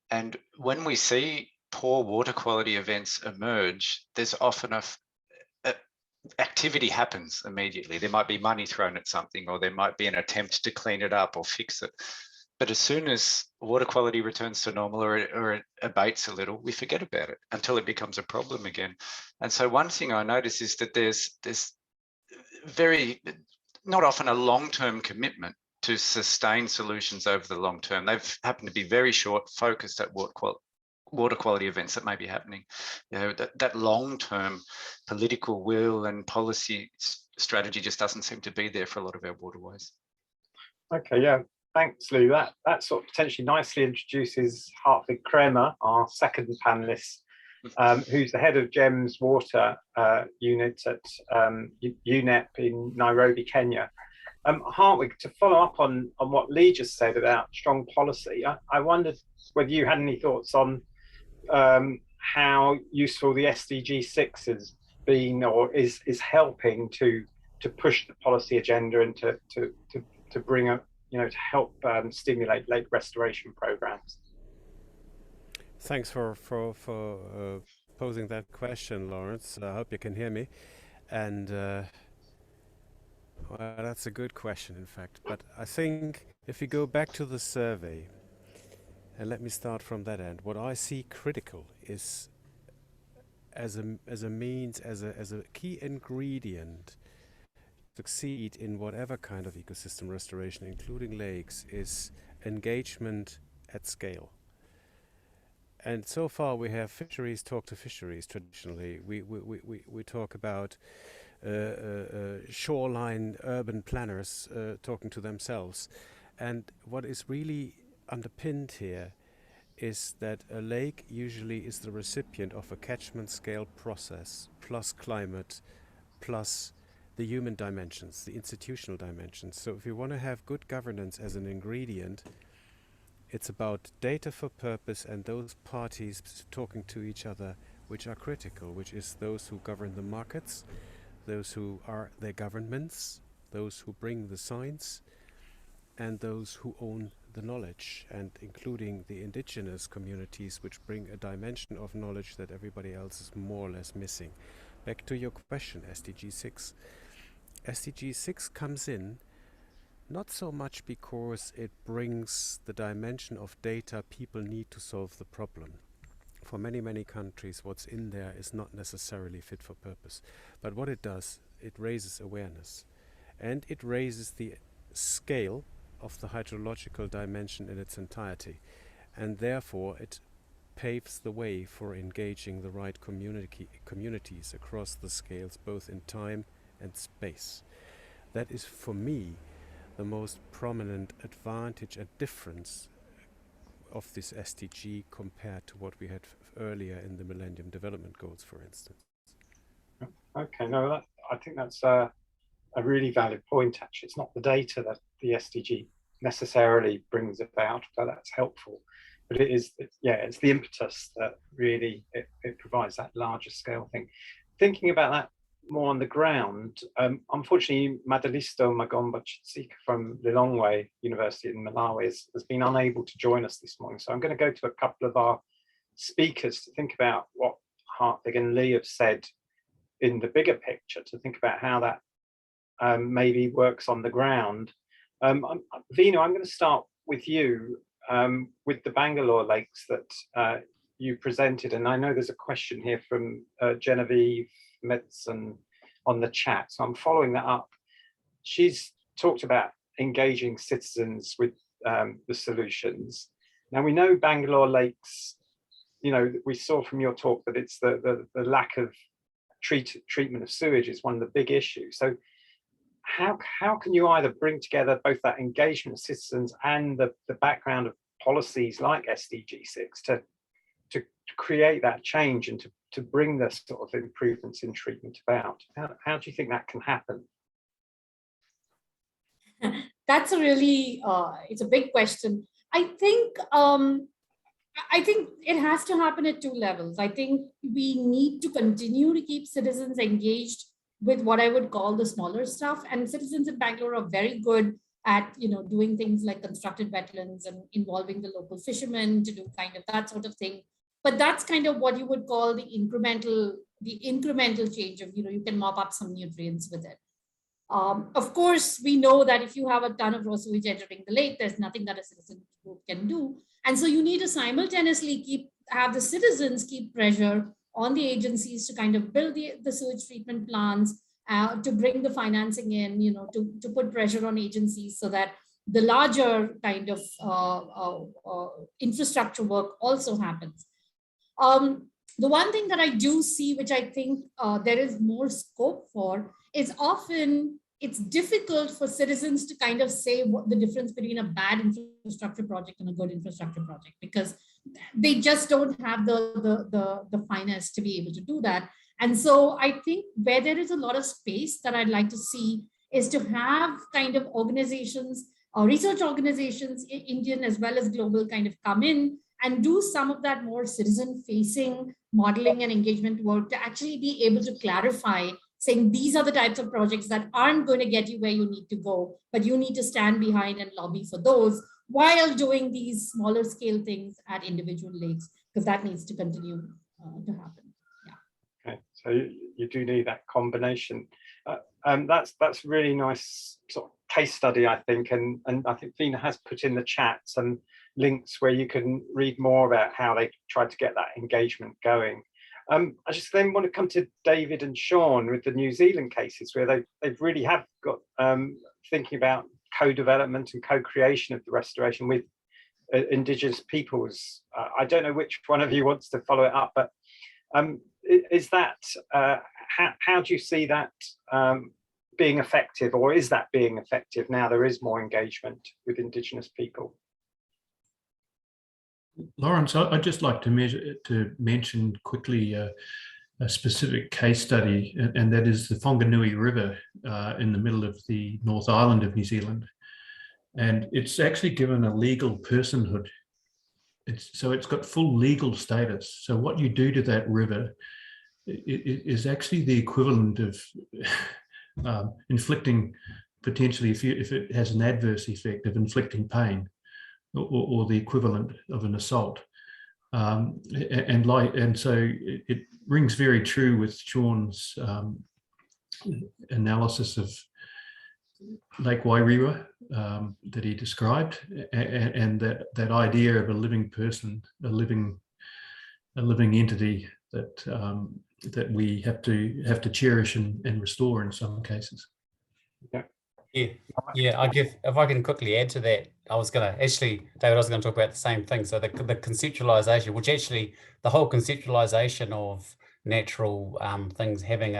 And when we see poor water quality events emerge, there's often a activity happens immediately. There might be money thrown at something, or there might be an attempt to clean it up or fix it. But as soon as water quality returns to normal or it abates a little, we forget about it until it becomes a problem again. And so one thing I notice is that there's very, not often a long-term commitment to sustain solutions over the long term. They've happened to be very short, focused at water quality events that may be happening. You know, that long-term political will and policy strategy just doesn't seem to be there for a lot of our waterways. Okay, yeah. Thanks, Lou. That sort of potentially nicely introduces Hartwig Kremer, our second panelist, who's the head of GEM's water unit at UNEP in Nairobi, Kenya. Hartwig, to follow up on what Lee just said about strong policy, I wondered whether you had any thoughts on how useful the SDG 6 has been or is helping to push the policy agenda and to bring up, you know, to help stimulate lake restoration programs. Thanks for posing that question, Lawrence. I hope you can hear me. And well, that's a good question, in fact. But I think if we go back to the survey, and let me start from that end, what I see critical is as a means, as a key ingredient succeed in whatever kind of ecosystem restoration, including lakes, is engagement at scale. And so far we have fisheries talk to fisheries traditionally. We talk about shoreline urban planners talking to themselves. And what is really underpinned here is that a lake usually is the recipient of a catchment scale process plus climate plus the human dimensions, the institutional dimensions. So if you want to have good governance as an ingredient, it's about data for purpose and those parties talking to each other which are critical, which is those who govern the markets, those who are their governments, those who bring the science, and those who own the knowledge, and including the indigenous communities which bring a dimension of knowledge that everybody else is more or less missing. Back to your question, SDG 6. SDG 6 comes in not so much because it brings the dimension of data people need to solve the problem. For many, many countries, what's in there is not necessarily fit for purpose. But what it does, it raises awareness. And it raises the scale of the hydrological dimension in its entirety. And therefore, it paves the way for engaging the right communities across the scales, both in time and space. That is, for me, the most prominent advantage and difference of this SDG compared to what we had earlier in the Millennium Development Goals, for instance. Okay, no, I think that's a really valid point, actually. It's not the data that the SDG necessarily brings about, so that's helpful. But it's the impetus that really it provides that larger scale thing. Thinking about that more on the ground, unfortunately, Madalisto Magomba Chitsika from Lilongwe University in Malawi has been unable to join us this morning. So I'm going to go to a couple of our speakers to think about what Hartwig and Lee have said in the bigger picture, to think about how that maybe works on the ground. Vinu, I'm going to start with you, with the Bangalore lakes that you presented. And I know there's a question here from Genevieve Metzen on the chat, so I'm following that up. She's talked about engaging citizens with the solutions. Now we know Bangalore lakes, you know, we saw from your talk that it's the lack of treatment of sewage is one of the big issues. So how can you either bring together both that engagement of citizens and the background of policies like SDG 6 to create that change and to bring the sort of improvements in treatment about? How do you think that can happen? That's a really, it's a big question. I think it has to happen at two levels. I think we need to continue to keep citizens engaged with what I would call the smaller stuff. And citizens in Bangalore are very good at, doing things like constructed wetlands and involving the local fishermen to do kind of that sort of thing. But that's kind of what you would call the incremental change of, you can mop up some nutrients with it. Of course, we know that if you have a ton of raw sewage entering the lake, there's nothing that a citizen group can do. And so you need to simultaneously have the citizens keep pressure on the agencies to kind of build the sewage treatment plants, to bring the financing in, to put pressure on agencies so that the larger kind of infrastructure work also happens. The one thing that I do see, which I think there is more scope for, is often it's difficult for citizens to kind of say what the difference between a bad infrastructure project and a good infrastructure project, because they just don't have the finesse to be able to do that. And so I think where there is a lot of space that I'd like to see is to have kind of organizations, research organizations, Indian as well as global, kind of come in and do some of that more citizen-facing modeling and engagement work to actually be able to clarify, saying these are the types of projects that aren't going to get you where you need to go, but you need to stand behind and lobby for those while doing these smaller scale things at individual lakes, because that needs to continue to happen. Yeah. Okay, so you do need that combination. That's really nice sort of case study, I think, and I think Veena has put in the chat some links where you can read more about how they tried to get that engagement going. I just then want to come to David and Sean with the New Zealand cases, where they really have got thinking about co-development and co-creation of the restoration with Indigenous peoples. I don't know which one of you wants to follow it up, but is that, how do you see that being effective, or is that being effective now there is more engagement with Indigenous people? Lawrence, I'd just like to mention quickly a specific case study, and that is the Whanganui River in the middle of the North Island of New Zealand. And it's actually given a legal personhood. So it's got full legal status. So what you do to that river is actually the equivalent of inflicting, potentially, if it has an adverse effect, of inflicting pain. Or the equivalent of an assault, and so it rings very true with Sean's analysis of Lake Wairua that he described, and that idea of a living person, a living entity that we have to cherish and restore in some cases. Yeah. If I can quickly add to that, I was going to talk about the same thing. So the conceptualization, which actually the whole conceptualization of natural things having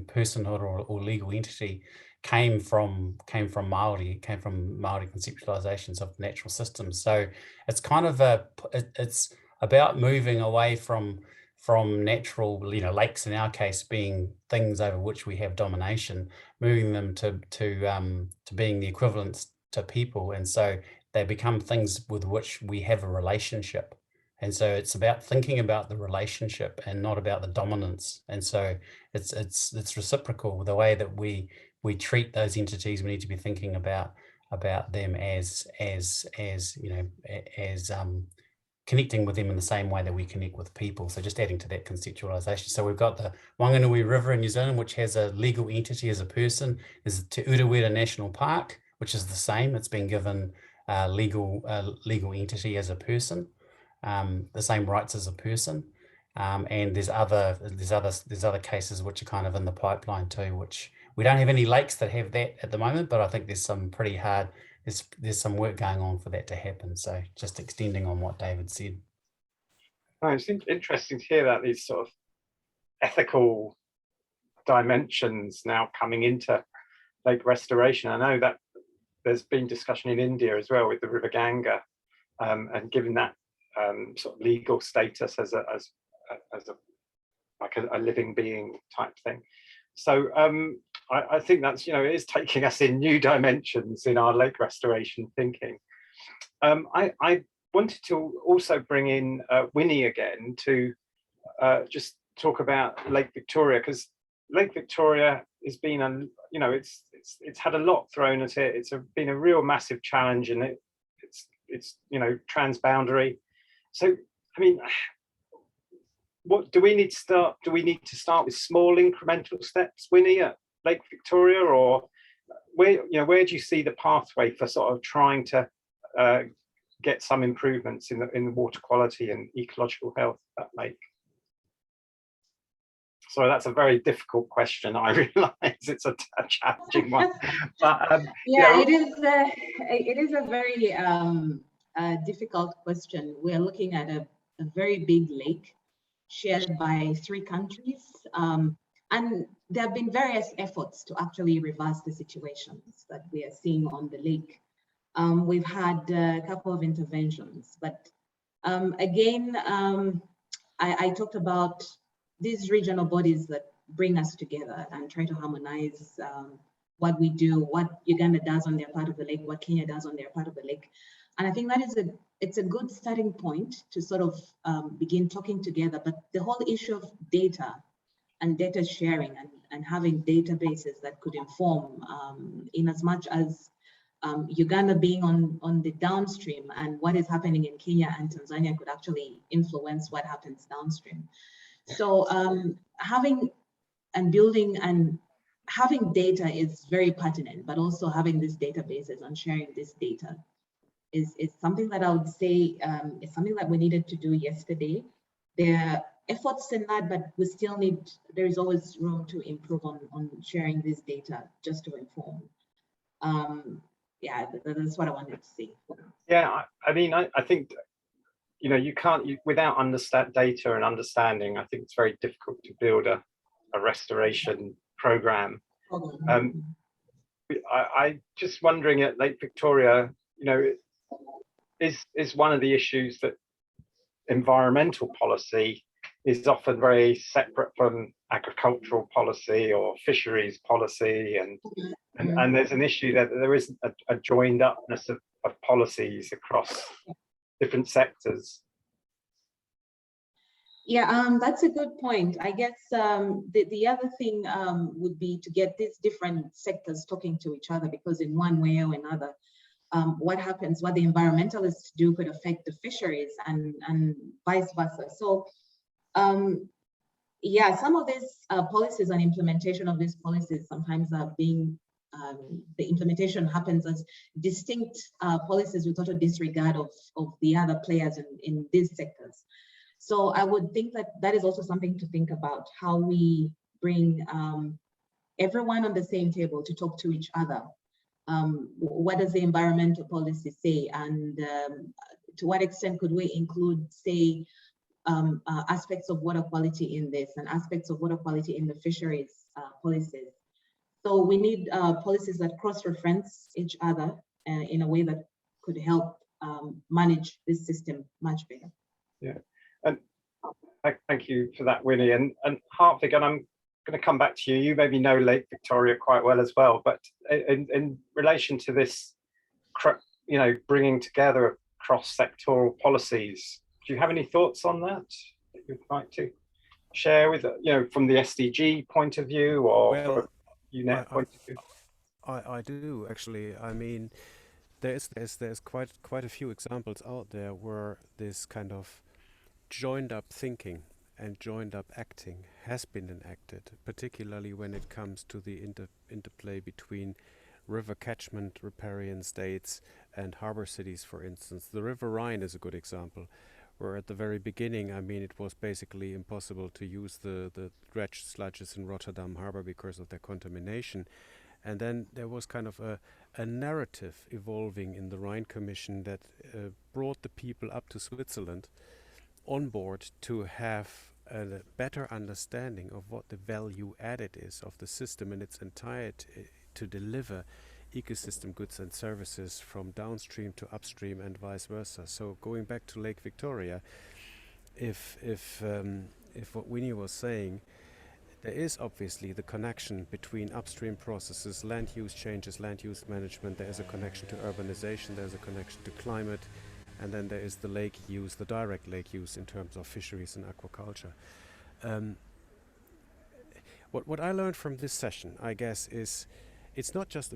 personhood or legal entity came from Māori, came from Māori conceptualizations of natural systems. So it's kind of it's about moving away from natural, lakes in our case being things over which we have domination, moving them to being the equivalents to people, and so they become things with which we have a relationship. And so it's about thinking about the relationship and not about the dominance. And so it's reciprocal. The way that we treat those entities, we need to be thinking about them as connecting with them in the same way that we connect with people. So just adding to that conceptualization. So we've got the Whanganui River in New Zealand, which has a legal entity as a person. There's Te Urewera National Park, which is the same. It's been given legal entity as a person, the same rights as a person. And there's other cases which are kind of in the pipeline too, which we don't have any lakes that have that at the moment, but I think there's some pretty hard, there's some work going on for that to happen. So just extending on what David said. Oh, it's interesting to hear that these sort of ethical dimensions now coming into lake restoration. I know that there's been discussion in India as well with the River Ganga, and giving that sort of legal status as a living being type thing. So I think that's, it is taking us in new dimensions in our lake restoration thinking. I wanted to also bring in Winnie again to just talk about Lake Victoria, because Lake Victoria has been, it's had a lot thrown at it. It's been a real massive challenge, and it's transboundary. So, I mean, what do we need to start? Do we need to start with small incremental steps, Winnie, at Lake Victoria, or where do you see the pathway for sort of trying to get some improvements in the water quality and ecological health of that lake? So that's a very difficult question. I realise it's a challenging one, but yeah, it is a very difficult question. We're looking at a very big lake shared by 3 countries, and there have been various efforts to actually reverse the situations that we are seeing on the lake. We've had a couple of interventions, but again, I talked about these regional bodies that bring us together and try to harmonize what we do, what Uganda does on their part of the lake, what Kenya does on their part of the lake. And I think that it's a good starting point to sort of begin talking together. But the whole issue of data and data sharing and having databases that could inform, in as much as Uganda being on the downstream, and what is happening in Kenya and Tanzania could actually influence what happens downstream. So having and building and having data is very pertinent, but also having these databases and sharing this data is something that I would say is something that we needed to do yesterday. There are efforts in that, but we still there is always room to improve on sharing this data just to inform. Yeah, that's what I wanted to say. Yeah, I mean, I think, you can't, without data and understanding, I think it's very difficult to build a restoration program. I just wondering at Lake Victoria, is one of the issues that environmental policy is often very separate from agricultural policy or fisheries policy, and there's an issue that there isn't a joined upness of policies across different sectors. Yeah, that's a good point. I guess the other thing would be to get these different sectors talking to each other, because in one way or another, what the environmentalists do could affect the fisheries and vice versa. So yeah, some of these policies and implementation of these policies sometimes are being, the implementation happens as distinct policies with total disregard of the other players in these sectors. So I would think that is also something to think about, how we bring everyone on the same table to talk to each other. What does the environmental policy say? And to what extent could we include, say, aspects of water quality in this and aspects of water quality in the fisheries policies? So we need policies that cross-reference each other in a way that could help manage this system much better. Yeah, and thank you for that, Winnie. And Hartwig, and I'm going to come back to you. You maybe know Lake Victoria quite well as well, but in relation to this, bringing together cross-sectoral policies, do you have any thoughts on that you'd like to share with, from the SDG point of view, or from UNEP point of view? I do actually. I mean, there's quite a few examples out there where this kind of joined up thinking and joined up acting has been enacted, particularly when it comes to the interplay between river catchment riparian states and harbor cities, for instance. The River Rhine is a good example, where at the very beginning, I mean, it was basically impossible to use the dredged sludges in Rotterdam harbor because of their contamination. And then there was kind of a narrative evolving in the Rhine Commission that brought the people up to Switzerland on board to have a better understanding of what the value added is of the system in its entirety to deliver ecosystem goods and services from downstream to upstream and vice versa. So going back to Lake Victoria, if what Winnie was saying, there is obviously the connection between upstream processes, land use changes, land use management. There is a connection to urbanization, there's a connection to climate, and then there is the lake use, the direct lake use in terms of fisheries and aquaculture. What I learned from this session, I guess, is it's not just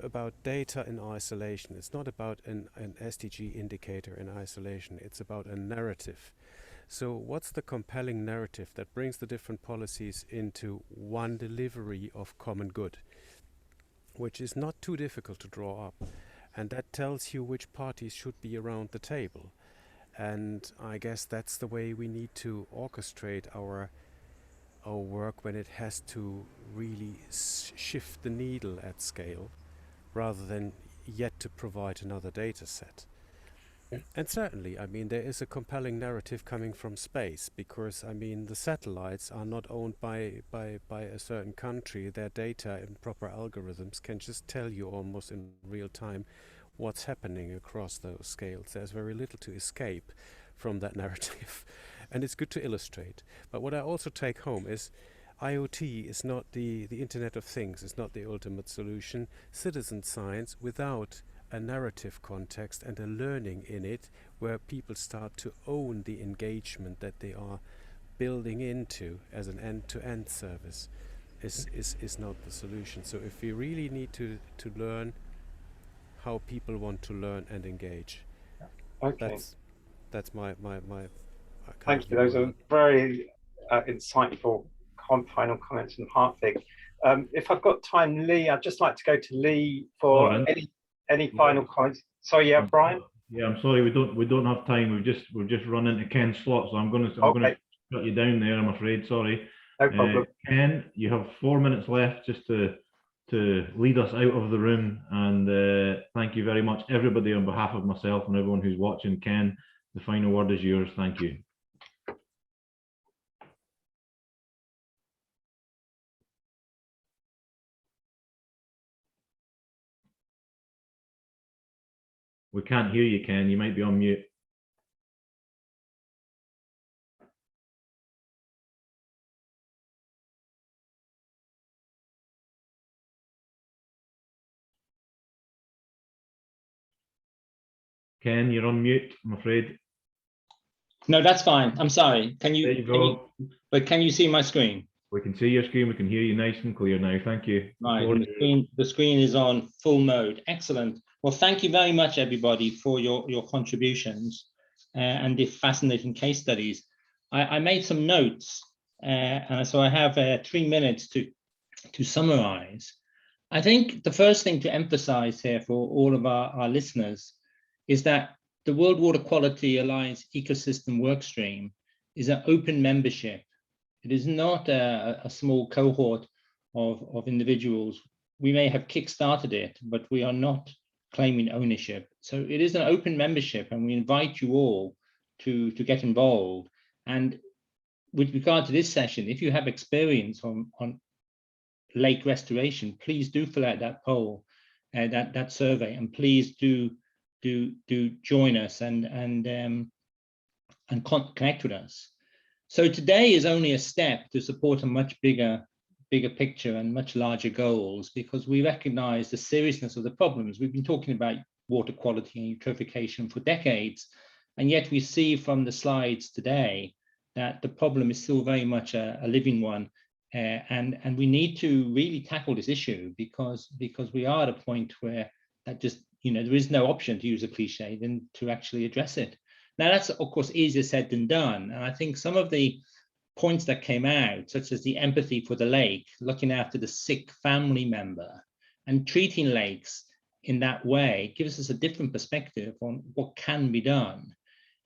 about data in isolation. It's not about an SDG indicator in isolation. It's about a narrative. So what's the compelling narrative that brings the different policies into one delivery of common good, which is not too difficult to draw up. And that tells you which parties should be around the table. And I guess that's the way we need to orchestrate our work when it has to really shift the needle at scale, rather than yet to provide another data set. And certainly, I mean, there is a compelling narrative coming from space, because, I mean, the satellites are not owned by a certain country. Their data and proper algorithms can just tell you almost in real time what's happening across those scales. There's very little to escape from that narrative, and it's good to illustrate. But what I also take home is IoT is not the Internet of Things. It's not the ultimate solution. Citizen science without a narrative context and a learning in it, where people start to own the engagement that they are building into as an end-to-end service, is not the solution. So if we really need to learn how people want to learn and engage, Okay. That's my Thank you. Those are very insightful final comments from Hartwig. If I've got time, Lee, I'd just like to go to Lee for any final comments. Sorry, yeah, Brian. Yeah, I'm sorry, we don't have time. We've just run into Ken's slot, so I'm going to shut you down there, I'm afraid. Sorry. No problem. Ken, you have 4 minutes left just to lead us out of the room, and thank you very much, everybody, on behalf of myself and everyone who's watching. Ken, the final word is yours. Thank you. We can't hear you, Ken. You might be on mute. Ken, you're on mute, I'm afraid. No, that's fine. I'm sorry. Can you? There you go. But can you see my screen? We can see your screen. We can hear you nice and clear now. Thank you. Right. The screen is on full mode. Excellent. Well, thank you very much, everybody, for your contributions and the fascinating case studies. I made some notes, and so I have 3 minutes to summarize. I think the first thing to emphasize here for all of our listeners is that the World Water Quality Alliance Ecosystem Workstream is an open membership. It is not a small cohort of individuals. We may have kickstarted it, but we are not claiming ownership. So it is an open membership, and we invite you all to get involved. And with regard to this session, if you have experience on lake restoration, please do fill out that poll, that survey, and please do join us and connect with us. So today is only a step to support a much bigger picture and much larger goals, because we recognize the seriousness of the problems. We've been talking about water quality and eutrophication for decades, and yet we see from the slides today that the problem is still very much a living one, and we need to really tackle this issue because we are at a point where that just, there is no option, to use a cliche, than to actually address it. Now, that's, of course, easier said than done. And I think some of the points that came out, such as the empathy for the lake, looking after the sick family member, and treating lakes in that way, gives us a different perspective on what can be done.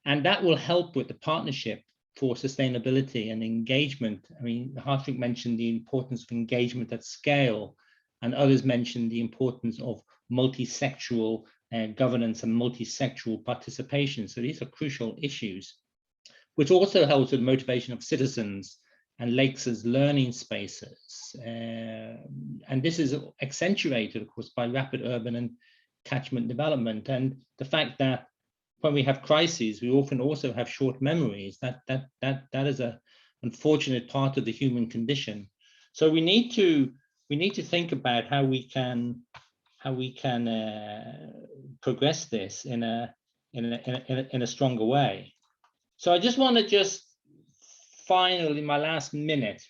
And that will help with the partnership for sustainability and engagement. I mean, Hartwig mentioned the importance of engagement at scale, and others mentioned the importance of multi-sectoral governance and multi-sectoral participation. So these are crucial issues, which also helps with motivation of citizens and lakes as learning spaces. And this is accentuated, of course, by rapid urban and catchment development. And the fact that when we have crises, we often also have short memories. That is an unfortunate part of the human condition. So we need to think about how we can progress this in a stronger way. So I just want to finally, my last minute,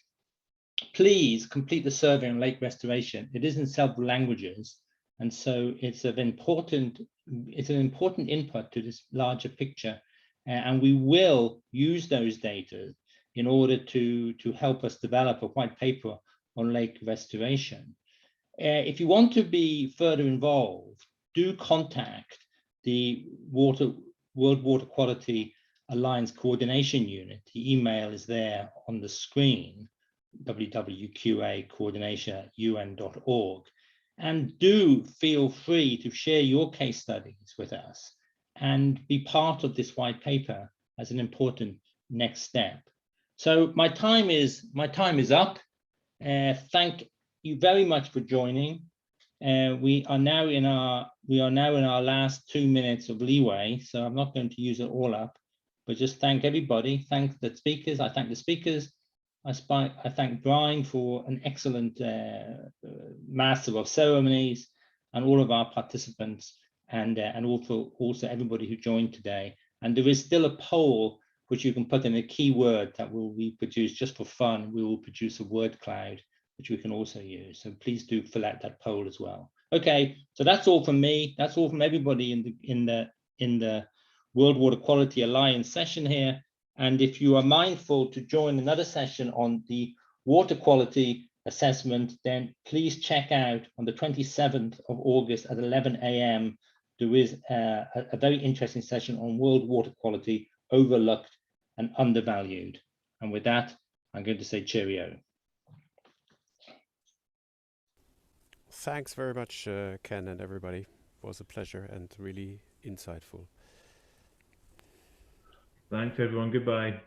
please complete the survey on lake restoration. It is in several languages, and so it's an important input to this larger picture, and we will use those data in order to help us develop a white paper on lake restoration. If you want to be further involved, do contact the World Water Quality Alliance Coordination Unit. The email is there on the screen, wwqa.coordination@un.org. And do feel free to share your case studies with us and be part of this white paper as an important next step. So my time is up. Thank you very much for joining. We are now in our last 2 minutes of leeway, so I'm not going to use it all up, but just thank everybody. Thank the speakers. I thank the speakers. I thank Brian for an excellent master of ceremonies, and all of our participants, and also everybody who joined today. And there is still a poll which you can put in a keyword that will be produced just for fun. We will produce a word cloud, which we can also use. So please do fill out that poll as well. Okay, so that's all from me. That's all from everybody in the World Water Quality Alliance session here. And if you are mindful to join another session on the water quality assessment, then please check out on the 27th of August at 11 a.m. There is a very interesting session on world water quality, overlooked and undervalued. And with that, I'm going to say cheerio. Thanks very much, Ken and everybody. It was a pleasure and really insightful. Thanks, everyone. Goodbye.